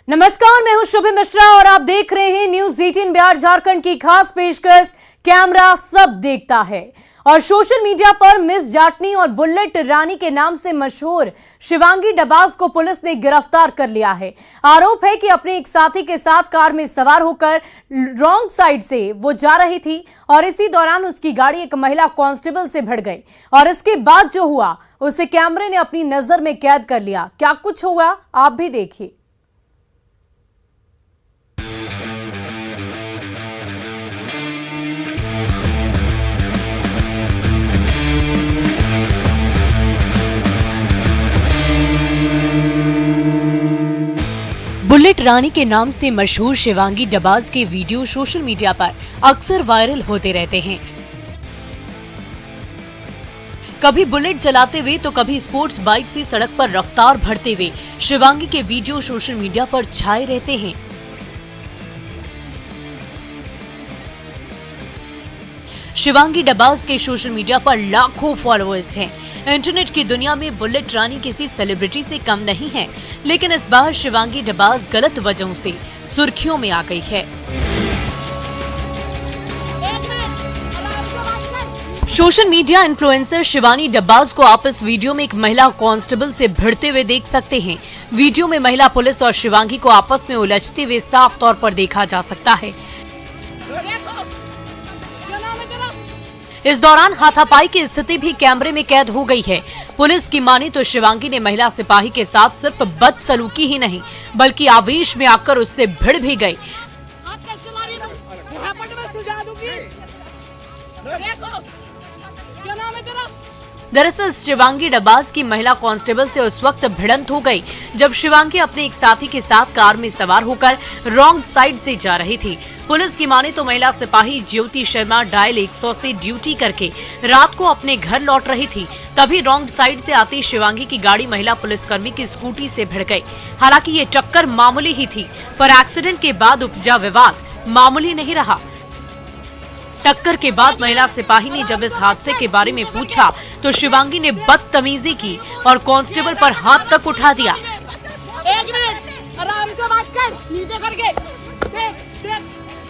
नमस्कार, मैं हूं शुभम मिश्रा और आप देख रहे हैं न्यूज 18 बिहार झारखंड की खास पेशकश कैमरा सब देखता है। और सोशल मीडिया पर मिस जाटनी और बुलेट रानी के नाम से मशहूर शिवांगी डबास को पुलिस ने गिरफ्तार कर लिया है। आरोप है कि अपने एक साथी के साथ कार में सवार होकर रॉन्ग साइड से वो जा रही थी और इसी दौरान उसकी गाड़ी एक महिला कांस्टेबल से भिड़ गई और इसके बाद जो हुआ उसे कैमरे ने अपनी नजर में कैद कर लिया। क्या कुछ हुआ आप भी देखिए। बुलेट रानी के नाम से मशहूर शिवांगी डबास के वीडियो सोशल मीडिया पर अक्सर वायरल होते रहते हैं। कभी बुलेट चलाते हुए तो कभी स्पोर्ट्स बाइक से सड़क पर रफ्तार भरते हुए शिवांगी के वीडियो सोशल मीडिया पर छाए रहते हैं। शिवांगी डबास के सोशल मीडिया पर लाखों फॉलोअर्स हैं। इंटरनेट की दुनिया में बुलेट रानी किसी सेलिब्रिटी से कम नहीं है, लेकिन इस बार शिवांगी डबास गलत वजहों से सुर्खियों में आ गई है। Social media influencer Shivani dabbas को आप इस वीडियो में एक महिला कांस्टेबल से भिड़ते हुए देख सकते हैं। वीडियो में महिला पुलिस और शिवांगी को आपस में उलझते हुए साफ तौर पर देखा जा सकता है। इस दौरान हाथापाई की स्थिति भी कैमरे में कैद हो गई है। पुलिस की माने तो शिवांगी ने महिला सिपाही के साथ सिर्फ बदसलूकी ही नहीं बल्कि आवेश में आकर उससे भिड़ भी गई। दरअसल शिवांगी डबास की महिला कांस्टेबल से उस वक्त भिड़ंत हो गई जब शिवांगी अपने एक साथी के साथ कार में सवार होकर रॉन्ग साइड से जा रही थी। पुलिस की माने तो महिला सिपाही ज्योति शर्मा डायल 100 से ड्यूटी करके रात को अपने घर लौट रही थी। तभी रॉन्ग साइड से आती शिवांगी की गाड़ी महिला पुलिसकर्मी की स्कूटी से भिड़ गई। हालांकि ये टक्कर मामूली ही थी, पर एक्सीडेंट के बाद उपजा विवाद मामूली नहीं रहा। टक्कर के बाद महिला सिपाही ने जब इस हादसे के बारे में पूछा तो शिवांगी ने बदतमीजी की और कांस्टेबल पर हाथ तक उठा दिया। एक मिनट, आराम से बात कर, नीचे करके देख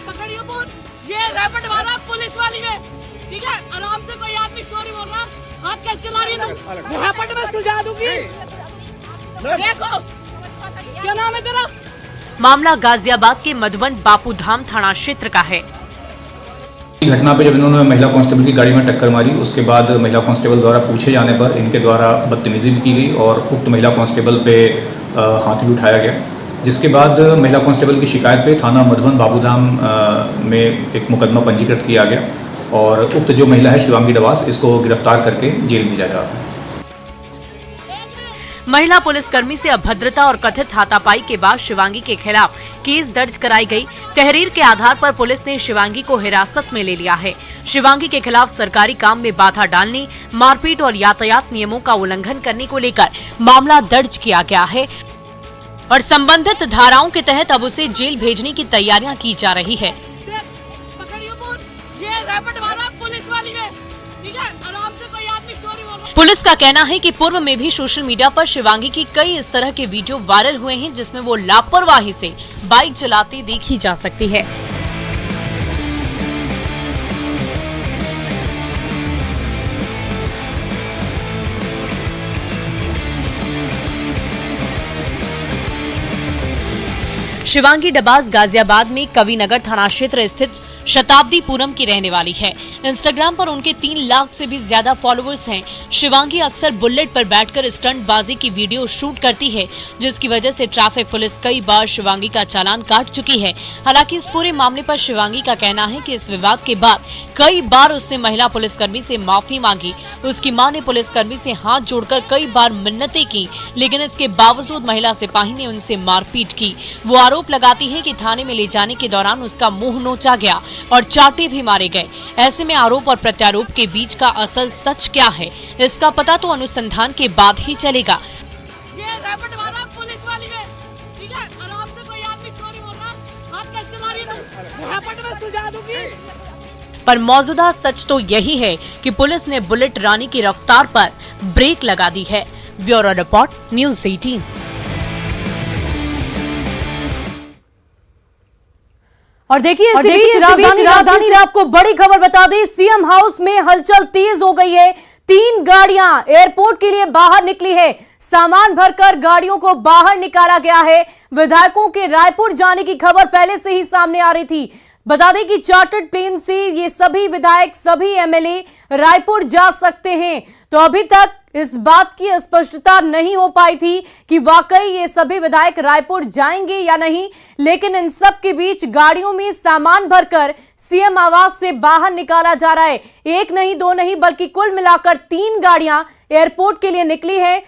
पकड़ियो फोन। ये रैपिड वाला पुलिस वाली में, ठीक है? आराम से, कोई आदमी सॉरी बोल रहा, हाथ कैसे ला रही है तुम? रैपिड में सुझा दूंगी। देखो क्या नाम है तेरा? मामला गाजियाबाद के मधुबन बापूधाम थाना क्षेत्र का है। घटना पे जब इन्होंने महिला कांस्टेबल की गाड़ी में टक्कर मारी, उसके बाद महिला कांस्टेबल द्वारा पूछे जाने पर इनके द्वारा बदतमीजी भी की गई और उक्त महिला कांस्टेबल पे हाथ भी उठाया गया, जिसके बाद महिला कांस्टेबल की शिकायत पे थाना मधुबन बाबूधाम में एक मुकदमा पंजीकृत किया गया और उक्त जो महिला है शिवांगी डबास, इसको गिरफ्तार करके जेल भेजा जा रहा है। महिला पुलिसकर्मी से अभद्रता और कथित हाथापाई के बाद शिवांगी के खिलाफ केस दर्ज कराई गई। तहरीर के आधार पर पुलिस ने शिवांगी को हिरासत में ले लिया है। शिवांगी के खिलाफ सरकारी काम में बाधा डालने, मारपीट और यातायात नियमों का उल्लंघन करने को लेकर मामला दर्ज किया गया है और संबंधित धाराओं के तहत अब उसे जेल भेजने की तैयारियां की जा रही है। पुलिस का कहना है कि पूर्व में भी सोशल मीडिया पर शिवांगी की कई इस तरह के वीडियो वायरल हुए हैं जिसमें वो लापरवाही से बाइक चलाती देखी जा सकती है। शिवांगी डबास गाजियाबाद में कविनगर थाना क्षेत्र स्थित शताब्दीपुरम की रहने वाली है। इंस्टाग्राम पर उनके 3 लाख से भी ज्यादा फॉलोअर्स हैं। शिवांगी अक्सर बुलेट पर बैठकर स्टंटबाजी की वीडियो शूट करती है, जिसकी वजह से ट्रैफिक पुलिस कई बार शिवांगी का चालान काट चुकी है। हालांकि इस पूरे मामले पर शिवांगी का कहना है कि इस विवाद के बाद कई बार उसने महिला पुलिसकर्मी से माफी मांगी। उसकी मां ने पुलिसकर्मी से हाथ जोड़कर कई बार मिन्नतें की, लेकिन इसके बावजूद महिला सिपाही ने उनसे मारपीट की। वो आरोप लगाती है कि थाने में ले जाने के दौरान उसका मुंह नोचा गया और चाटे भी मारे गए। ऐसे में आरोप और प्रत्यारोप के बीच का असल सच क्या है, इसका पता तो अनुसंधान के बाद ही चलेगा। ये रैपिड वाला पुलिस वाली में, ठीक है? आराम से, कोई आदमी सॉरी बोल रहा, हाथ कैसे ला रही है तुम? रैपिड में सुझा दूंगी। पर मौजूदा सच तो यही है कि पुलिस ने बुलेट रानी की रफ्तार पर ब्रेक लगा दी है। Bureau report, news 18। और देखिए इसी बीच राजधानी से आपको बड़ी खबर बता दें, सीएम हाउस में हलचल तेज हो गई है। 3 गाड़ियां एयरपोर्ट के लिए बाहर निकली है। सामान भरकर गाड़ियों को बाहर निकाला गया है। विधायकों के रायपुर जाने की खबर पहले से ही सामने आ रही थी। बता दें कि चार्टर्ड प्लेन से ये सभी विधायक, सभी एमएलए रायपुर जा सकते हैं। तो अभी तक इस बात की स्पष्टता नहीं हो पाई थी कि वाकई ये सभी विधायक रायपुर जाएंगे या नहीं, लेकिन इन सब के बीच गाड़ियों में सामान भरकर सीएम आवास से बाहर निकाला जा रहा है। 1 नहीं 2 नहीं बल्कि कुल मिलाकर 3 गाड़ियां एयरपोर्ट के लिए निकली है।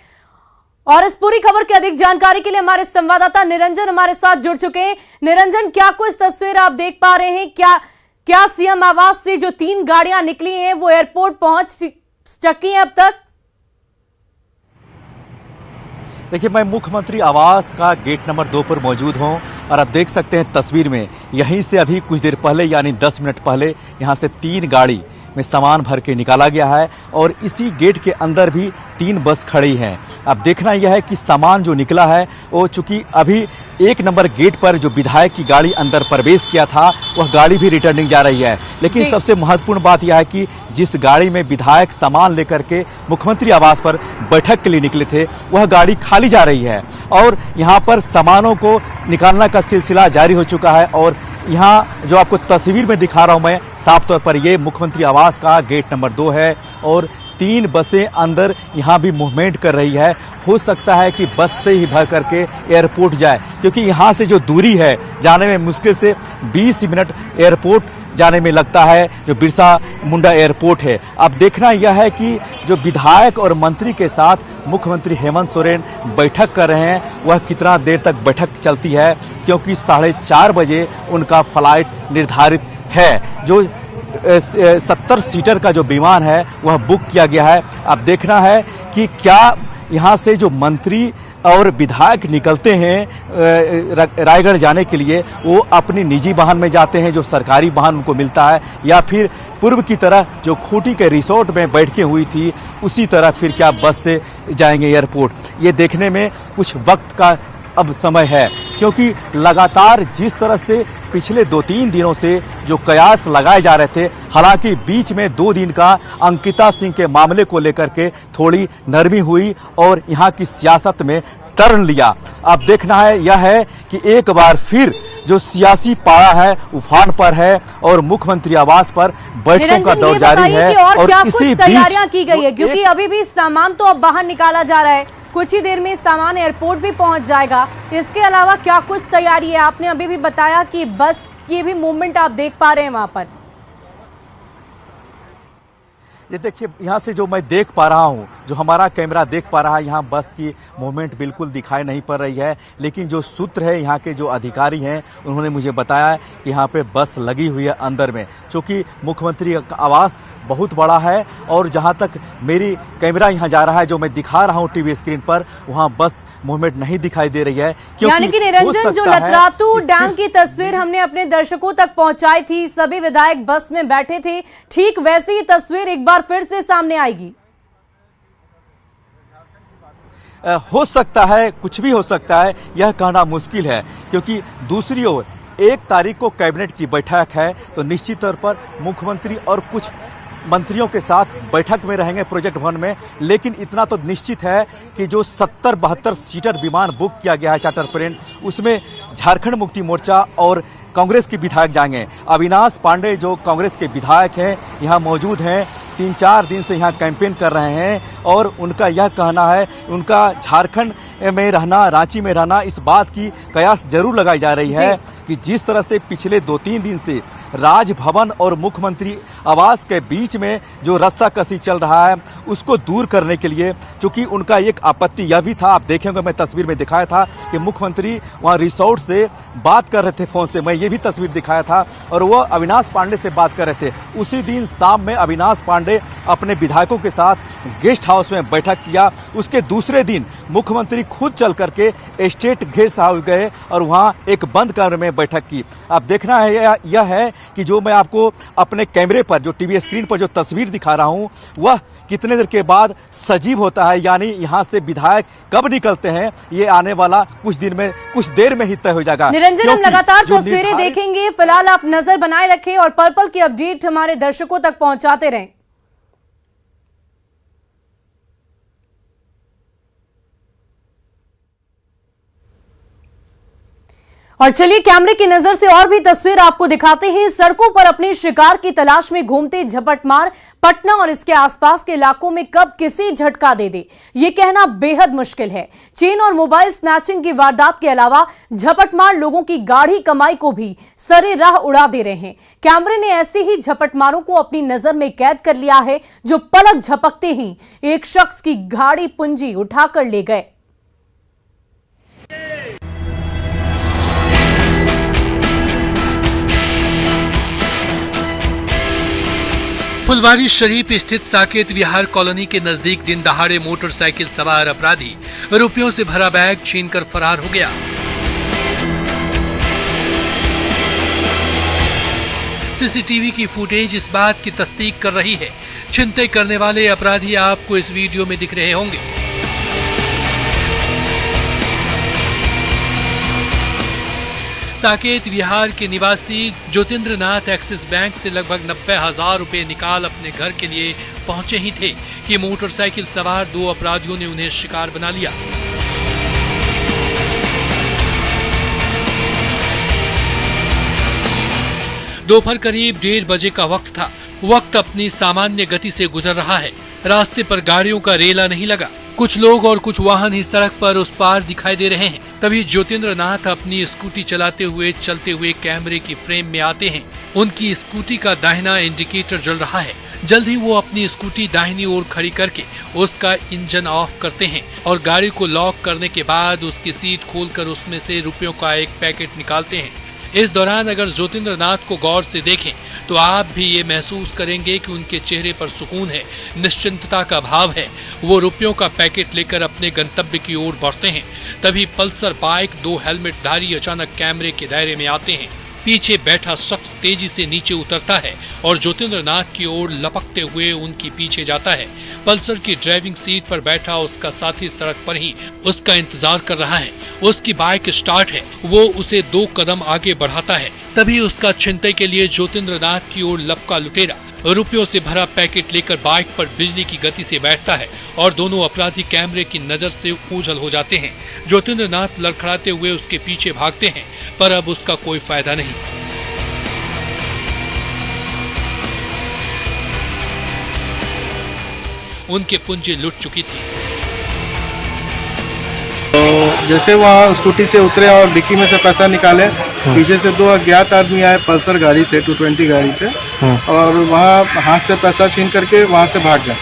और इस पूरी खबर की अधिक जानकारी के लिए हमारे संवाददाता निरंजन हमारे साथ जुड़ चुके हैं। निरंजन, क्या कुछ तस्वीर आप देख पा रहे हैं? क्या सीएम आवास से जो 3 गाड़ियां निकली हैं वो एयरपोर्ट पहुंच चुकी हैं अब तक? देखिए, मैं मुख्यमंत्री आवास का गेट नंबर 2 पर मौजूद हूं और आप देख सकते हैं तस्वीर में, यहीं से अभी कुछ देर पहले यानी 10 मिनट पहले यहां से 3 गाड़ी में सामान भर के निकाला गया है और इसी गेट के अंदर भी 3 बस खड़ी हैं। अब देखना यह है कि सामान जो निकला है वो चूंकि अभी 1 नंबर गेट पर जो विधायक की गाड़ी अंदर प्रवेश किया था वह गाड़ी भी रिटर्निंग जा रही है, लेकिन सबसे महत्वपूर्ण बात यह है कि जिस गाड़ी में विधायक सामान लेकर के मुख्यमंत्री आवास पर बैठक के लिए निकले थे वह गाड़ी खाली जा रही है और यहाँ पर सामानों को निकालने का सिलसिला जारी हो चुका है। और यहाँ जो आपको तस्वीर में दिखा रहा हूं मैं, साफ तौर पर ये मुख्यमंत्री आवास का गेट नंबर 2 है और 3 बसें अंदर यहाँ भी मूवमेंट कर रही है। हो सकता है कि बस से ही भर करके एयरपोर्ट जाए, क्योंकि यहाँ से जो दूरी है जाने में मुश्किल से 20 मिनट एयरपोर्ट जाने में लगता है, जो बिरसा मुंडा एयरपोर्ट है। अब देखना यह है कि जो विधायक और मंत्री के साथ मुख्यमंत्री हेमंत सोरेन बैठक कर रहे हैं वह कितना देर तक बैठक चलती है, क्योंकि 4:30 बजे उनका फ्लाइट निर्धारित है। जो 70 सीटर का जो विमान है वह बुक किया गया है। अब देखना है कि क्या यहाँ से जो मंत्री और विधायक निकलते हैं रायगढ़ जाने के लिए वो अपनी निजी वाहन में जाते हैं, जो सरकारी वाहन उनको मिलता है, या फिर पूर्व की तरह जो खूंटी के रिसोर्ट में बैठकें हुई थी उसी तरह फिर क्या बस से जाएंगे एयरपोर्ट। ये देखने में कुछ वक्त का अब समय है, क्योंकि लगातार जिस तरह से पिछले 2-3 दिनों से जो कयास लगाए जा रहे थे, हालांकि बीच में 2 दिन का अंकिता सिंह के मामले को लेकर के थोड़ी नरमी हुई और यहाँ की सियासत में टर्न लिया। अब देखना है यह है कि एक बार फिर जो सियासी पारा है उफान पर है और मुख्यमंत्री आवास पर बैठकों का दौर जारी है। और इसी तैयारियां की गई है, क्योंकि अभी भी सामान तो अब बाहर निकाला जा रहा है, कुछ ही देर में सामान एयरपोर्ट भी पहुंच जाएगा। इसके अलावा क्या कुछ तैयारी है? आपने अभी भी बताया कि बस की भी मूवमेंट आप देख पा रहे हैं वहां पर। ये देखिए, यहाँ से जो मैं देख पा रहा हूँ, जो हमारा कैमरा देख पा रहा है, यहाँ बस की मूवमेंट बिल्कुल दिखाई नहीं पड़ रही है, लेकिन जो सूत्र है यहाँ के जो अधिकारी हैं उन्होंने मुझे बताया कि यहाँ पे बस लगी हुई है अंदर में, क्योंकि मुख्यमंत्री का आवास बहुत बड़ा है और जहाँ तक मेरी कैमरा यहाँ जा रहा है, जो मैं दिखा रहा हूँ टीवी स्क्रीन पर, वहाँ बस मूवमेंट नहीं दिखाई दे रही है। यानी कि निरंजन, जो लतरातू डैम की तस्वीर हमने अपने दर्शकों तक पहुंचाई थी, सभी विधायक बस में बैठे थे, ठीक वैसी ही तस्वीर एक बार फिर से सामने आएगी। हो सकता है, कुछ भी हो सकता है, यह कहना मुश्किल है, क्योंकि दूसरी ओर 1 तारीख को कैबिनेट की बैठक है, तो निश्चित तौर पर मुख्यमंत्री और कुछ मंत्रियों के साथ बैठक में रहेंगे प्रोजेक्ट भवन में। लेकिन इतना तो निश्चित है कि जो 70-72 सीटर विमान बुक किया गया है चार्टर प्लेन, उसमें झारखंड मुक्ति मोर्चा और कांग्रेस के विधायक जाएंगे। अविनाश पांडे जो कांग्रेस के विधायक हैं यहाँ मौजूद हैं, 3-4 दिन से यहाँ कैंपेन कर रहे हैं और उनका यह कहना है, उनका झारखंड में रहना, रांची में रहना, इस बात की कयास जरूर लगाई जा रही है कि जिस तरह से पिछले 2-3 दिन से राजभवन और मुख्यमंत्री आवास के बीच में जो रस्साकसी चल रहा है उसको दूर करने के लिए, क्योंकि उनका एक आपत्ति यह भी था, आप देखेंगे मैं तस्वीर में दिखाया था कि मुख्यमंत्री वहाँ रिसोर्ट से बात कर रहे थे फोन से, मैं ये भी तस्वीर दिखाया था, और वो अविनाश पांडे से बात कर रहे थे। उसी दिन शाम में अविनाश पांडे अपने विधायकों के साथ गेस्ट हाउस में बैठक किया। उसके दूसरे दिन मुख्यमंत्री खुद चल करके स्टेट गेस्ट हाउस गए और वहां एक बंद कमरे में बैठक की। अब देखना है यह है कि जो मैं आपको अपने कैमरे पर, जो टीवी स्क्रीन पर जो तस्वीर दिखा रहा हूं, वह कितने देर के बाद सजीव होता है, यानी यहां से विधायक कब निकलते हैं, ये आने वाला कुछ देर में ही तय हो जाएगा। निरंजन, हम लगातार तस्वीरें देखेंगे, फिलहाल आप नजर बनाए रखें और पल पल की अपडेट हमारे दर्शकों तक पहुंचाते रहें। और चलिए कैमरे की नजर से और भी तस्वीर आपको दिखाते हैं। सड़कों पर अपने शिकार की तलाश में घूमते झपटमार पटना और इसके आसपास के इलाकों में कब किसी झटका दे दे, ये कहना बेहद मुश्किल है। चेन और मोबाइल स्नैचिंग की वारदात के अलावा झपटमार लोगों की गाढ़ी कमाई को भी सरे राह उड़ा दे रहे हैं। कैमरे ने ऐसे ही झपटमारों को अपनी नजर में कैद कर लिया है, जो पलक झपकते ही एक शख्स की गाढ़ी पूंजी उठाकर ले गए। फुलवारी शरीफ स्थित साकेत विहार कॉलोनी के नजदीक दिन दहाड़े मोटरसाइकिल सवार अपराधी रुपयों से भरा बैग छीनकर फरार हो गया। सीसीटीवी की फुटेज इस बात की तस्दीक कर रही है। छिनतई करने वाले अपराधी आपको इस वीडियो में दिख रहे होंगे। साकेत विहार के निवासी ज्योतिंद्र नाथ एक्सिस बैंक से लगभग 90,000 रुपए निकाल अपने घर के लिए पहुंचे ही थे कि मोटरसाइकिल सवार दो अपराधियों ने उन्हें शिकार बना लिया। दोपहर करीब 1:30 बजे का वक्त था। वक्त अपनी सामान्य गति से गुजर रहा है। रास्ते पर गाड़ियों का रेला नहीं लगा। कुछ लोग और कुछ वाहन ही सड़क पर उस पार दिखाई दे रहे हैं। तभी ज्योतिंद्र नाथ अपनी स्कूटी चलाते हुए चलते हुए कैमरे की फ्रेम में आते हैं। उनकी स्कूटी का दाहिना इंडिकेटर जल रहा है। जल्द ही वो अपनी स्कूटी दाहिनी ओर खड़ी करके उसका इंजन ऑफ करते हैं और गाड़ी को लॉक करने के बाद उसकी सीट खोलकर उसमें से रुपयों का एक पैकेट निकालते हैं। इस दौरान अगर ज्योतिंद्र नाथ को गौर से देखें तो आप भी ये महसूस करेंगे कि उनके चेहरे पर सुकून है, निश्चिंतता का भाव है। वो रुपयों का पैकेट लेकर अपने गंतव्य की ओर बढ़ते हैं। तभी पल्सर बाइक 2 हेलमेटधारी अचानक कैमरे के दायरे में आते हैं। पीछे बैठा शख्स तेजी से नीचे उतरता है और ज्योतिंद्र नाथ की ओर लपकते हुए उनके पीछे जाता है। पल्सर की ड्राइविंग सीट पर बैठा उसका साथी सड़क पर ही उसका इंतजार कर रहा है। उसकी बाइक स्टार्ट है। वो उसे 2 कदम आगे बढ़ाता है। तभी उसका छिनतई के लिए ज्योतिंद्र नाथ की ओर लपका लुटेरा रुपयों से भरा पैकेट लेकर बाइक पर बिजली की गति से बैठता है और दोनों अपराधी कैमरे की नजर से ओझल हो जाते हैं। ज्योतिंद्र नाथ लड़खड़ाते हुए उसके पीछे भागते हैं, पर अब उसका कोई फायदा नहीं। उनकी पूंजी लुट चुकी थी। तो जैसे वहाँ स्कूटी से उतरे और डिक्की में से पैसा निकाले, पीछे से 2 अज्ञात आदमी आए पल्सर गाड़ी से, 220 गाड़ी से, और वहाँ हाथ से पैसा छीन करके वहाँ से भाग गए।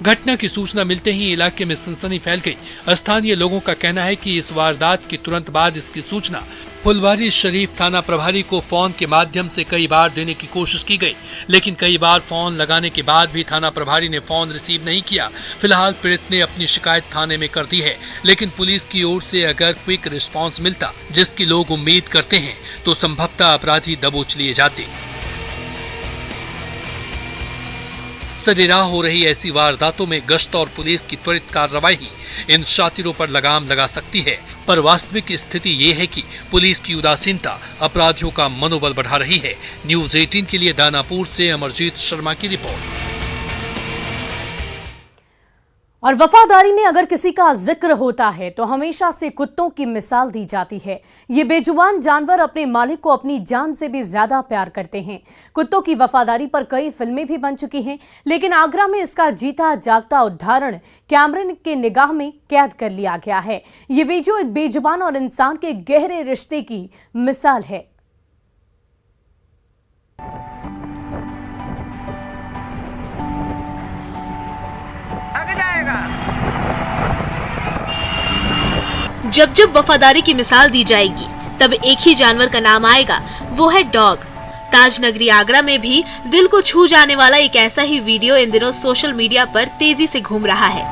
घटना की सूचना मिलते ही इलाके में सनसनी फैल गई। स्थानीय लोगों का कहना है कि इस वारदात के तुरंत बाद इसकी सूचना फुलवारी शरीफ थाना प्रभारी को फोन के माध्यम से कई बार देने की कोशिश की गई, लेकिन कई बार फोन लगाने के बाद भी थाना प्रभारी ने फोन रिसीव नहीं किया। फिलहाल पीड़ित ने अपनी शिकायत थाने में कर दी है, लेकिन पुलिस की ओर से अगर क्विक रिस्पांस मिलता, जिसकी लोग उम्मीद करते हैं, तो संभवतः अपराधी दबोच लिए जाते। सरेराह हो रही ऐसी वारदातों में गश्त और पुलिस की त्वरित कार्रवाई इन शातिरों पर लगाम लगा सकती है, पर वास्तविक स्थिति ये है कि पुलिस की उदासीनता अपराधियों का मनोबल बढ़ा रही है। न्यूज़ 18 के लिए दानापुर से अमरजीत शर्मा की रिपोर्ट। और वफादारी में अगर किसी का जिक्र होता है तो हमेशा से कुत्तों की मिसाल दी जाती है। ये बेजुबान जानवर अपने मालिक को अपनी जान से भी ज्यादा प्यार करते हैं। कुत्तों की वफादारी पर कई फिल्में भी बन चुकी हैं, लेकिन आगरा में इसका जीता जागता उदाहरण कैमरे के निगाह में कैद कर लिया गया है। ये वीडियो एक बेजुबान और इंसान के गहरे रिश्ते की मिसाल है। जब जब वफादारी की मिसाल दी जाएगी, तब एक ही जानवर का नाम आएगा, वो है डॉग। ताज नगरी आगरा में भी दिल को छू जाने वाला एक ऐसा ही वीडियो इन दिनों सोशल मीडिया पर तेजी से घूम रहा है।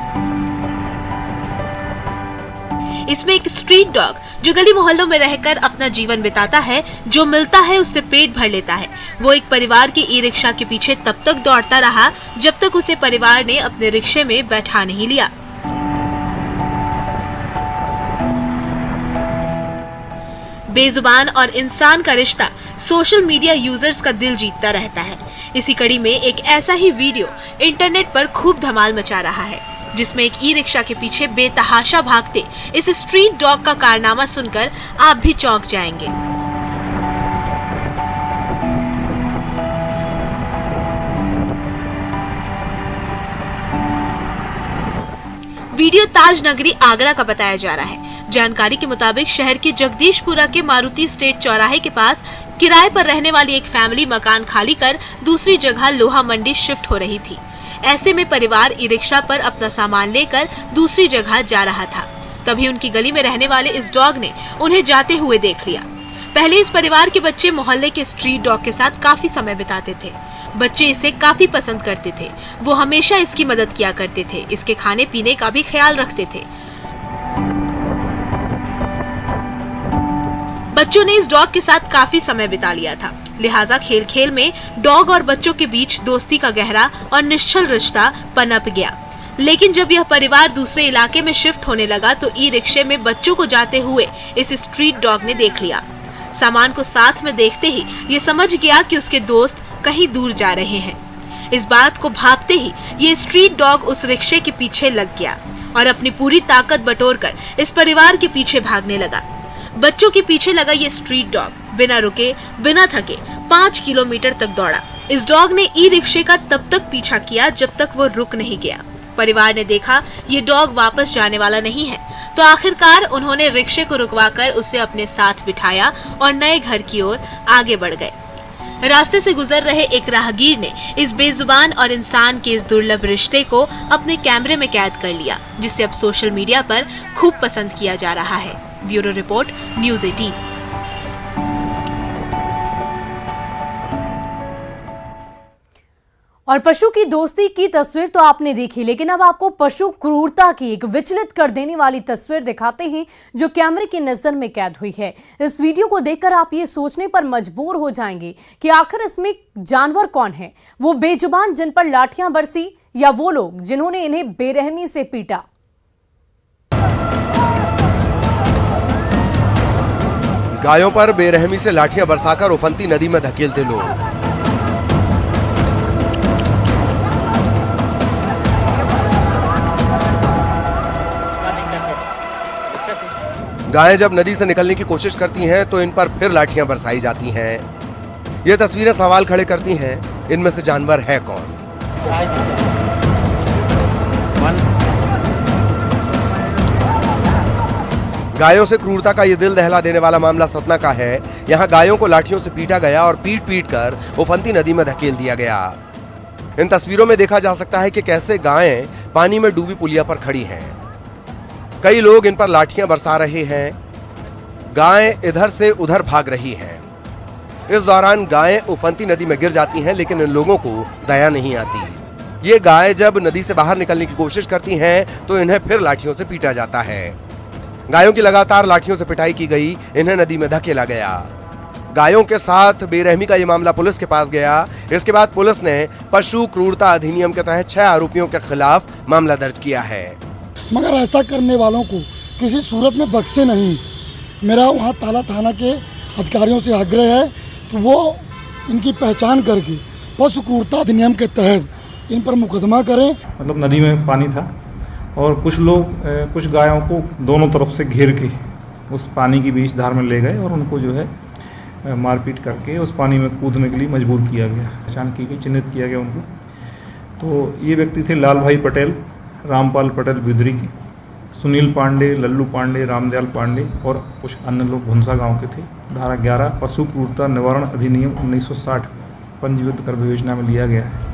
इसमें एक स्ट्रीट डॉग जो गली मोहल्लों में रहकर अपना जीवन बिताता है, जो मिलता है उससे पेट भर लेता है, वो एक परिवार की ई रिक्शा के पीछे तब तक दौड़ता रहा जब तक उसे परिवार ने अपने रिक्शे में बैठा नहीं लिया। बेजुबान और इंसान का रिश्ता सोशल मीडिया यूजर्स का दिल जीतता रहता है। इसी कड़ी में एक ऐसा ही वीडियो इंटरनेट पर खूब धमाल मचा रहा है, जिसमें एक ई रिक्शा के पीछे बेतहाशा भागते इस स्ट्रीट डॉग का कारनामा सुनकर आप भी चौंक जाएंगे। वीडियो ताज नगरी आगरा का बताया जा रहा है। जानकारी के मुताबिक शहर के जगदीशपुरा के मारुति स्टेट चौराहे के पास किराए पर रहने वाली एक फैमिली मकान खाली कर दूसरी जगह लोहा मंडी शिफ्ट हो रही थी। ऐसे में परिवार ई रिक्शा पर अपना सामान लेकर दूसरी जगह जा रहा था। तभी उनकी गली में रहने वाले इस डॉग ने उन्हें जाते हुए देख लिया। पहले इस परिवार के बच्चे मोहल्ले के स्ट्रीट डॉग के साथ काफी समय बिताते थे। बच्चे इसे काफी पसंद करते थे। वो हमेशा इसकी मदद किया करते थे, इसके खाने पीने का भी ख्याल रखते थे। बच्चों ने इस डॉग के साथ काफी समय बिता लिया था, लिहाजा खेल खेल में डॉग और बच्चों के बीच दोस्ती का गहरा और निश्चल रिश्ता पनप गया। लेकिन जब यह परिवार दूसरे इलाके में शिफ्ट होने लगा तो ई रिक्शे में बच्चों को जाते हुए इस स्ट्रीट डॉग ने देख लिया। सामान को साथ में देखते ही ये समझ गया कि उसके दोस्त कहीं दूर जा रहे हैं। इस बात को भांपते ही ये स्ट्रीट डॉग उस रिक्शे के पीछे लग गया और अपनी पूरी ताकत बटोरकर इस परिवार के पीछे भागने लगा। बच्चों के पीछे लगा ये स्ट्रीट डॉग बिना रुके बिना थके 5 किलोमीटर तक दौड़ा। इस डॉग ने ई रिक्शे का तब तक पीछा किया जब तक वो रुक नहीं गया। परिवार ने देखा ये डॉग वापस जाने वाला नहीं है, तो आखिरकार उन्होंने रिक्शे को रुकवाकर उसे अपने साथ बिठाया और नए घर की ओर आगे बढ़ गए। रास्ते से गुजर रहे एक राहगीर ने इस बेजुबान और इंसान के इस दुर्लभ रिश्ते को अपने कैमरे में कैद कर लिया, जिसे अब सोशल मीडिया पर खूब पसंद किया जा रहा है। Bureau report, news 18। और पशु की दोस्ती की तस्वीर तो आपने देखी, लेकिन अब आपको पशु क्रूरता की एक विचलित कर देने वाली तस्वीर दिखाते हैं जो कैमरे की नजर में कैद हुई है। इस वीडियो को देखकर आप ये सोचने पर मजबूर हो जाएंगे कि आखिर इसमें जानवर कौन है, वो बेजुबान जिन पर लाठियां बरसी या वो लोग जिन्होंने इन्हें बेरहमी से पीटा। गायों पर बेरहमी से लाठियां बरसाकर उफनती नदी में धकेलते लोग। गायें जब नदी से निकलने की कोशिश करती हैं तो इन पर फिर लाठियां बरसाई जाती हैं। ये तस्वीरें सवाल खड़े करती हैं, इनमें से जानवर है कौन? गायों से क्रूरता का ये दिल दहला देने वाला मामला सतना का है। यहाँ गायों को लाठियों से पीटा गया और पीट पीट कर उफनती नदी में धकेल दिया गया। इन तस्वीरों में देखा जा सकता है कि कैसे गायें पानी में डूबी पुलिया पर खड़ी हैं। कई लोग इन पर लाठियां बरसा रहे हैं। गायें इधर से उधर भाग रही हैं। इस दौरान गायें उफनती नदी में गिर जाती हैं, लेकिन इन लोगों को दया नहीं आती। ये गायें जब नदी से बाहर निकलने की कोशिश करती हैं तो इन्हें फिर लाठियों से पीटा जाता है। गायों की लगातार लाठियों से पिटाई की गई, इन्हें नदी में धकेला गया। गायों के साथ बेरहमी का ये मामला पुलिस के पास गया। इसके बाद पुलिस ने पशु क्रूरता अधिनियम के तहत 6 आरोपियों के खिलाफ मामला दर्ज किया है। मगर ऐसा करने वालों को किसी सूरत में बख्शे नहीं। मेरा वहाँ ताला थाना के अधिकारियों से आग्रह है कि वो इनकी पहचान करके पशु क्रूरता अधिनियम के तहत इन पर मुकदमा करें। मतलब नदी में पानी था और कुछ लोग कुछ गायों को दोनों तरफ से घेर के उस पानी की बीच धार में ले गए और उनको जो है मारपीट करके उस पानी में कूदने के लिए मजबूर किया गया। पहचान की गई, चिन्हित किया गया उनको। तो ये व्यक्ति थे लाल भाई पटेल, रामपाल पटेल बिदरी की, सुनील पांडे, लल्लू पांडे, रामदयाल पांडे और कुछ अन्य लोग भुंसा गांव के थे। धारा 11 पशु क्रूरता निवारण अधिनियम 1960 पंजीबद्ध कर विवेचना में लिया गया है।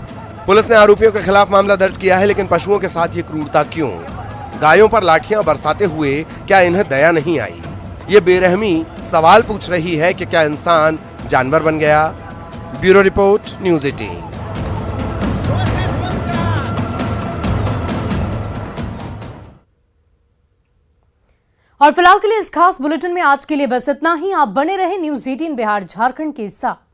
पुलिस ने आरोपियों के खिलाफ मामला दर्ज किया है, लेकिन पशुओं के साथ ये क्रूरता क्यों? गायों पर लाठियां बरसाते हुए क्या इन्हें दया नहीं आई? ये बेरहमी सवाल पूछ रही है कि क्या इंसान जानवर बन गया? Bureau report, news 18। और फिलहाल के लिए इस खास बुलेटिन में आज के लिए बस इतना ही। आप बने रहे न्यूज़ 18 बिहार झारखंड के साथ।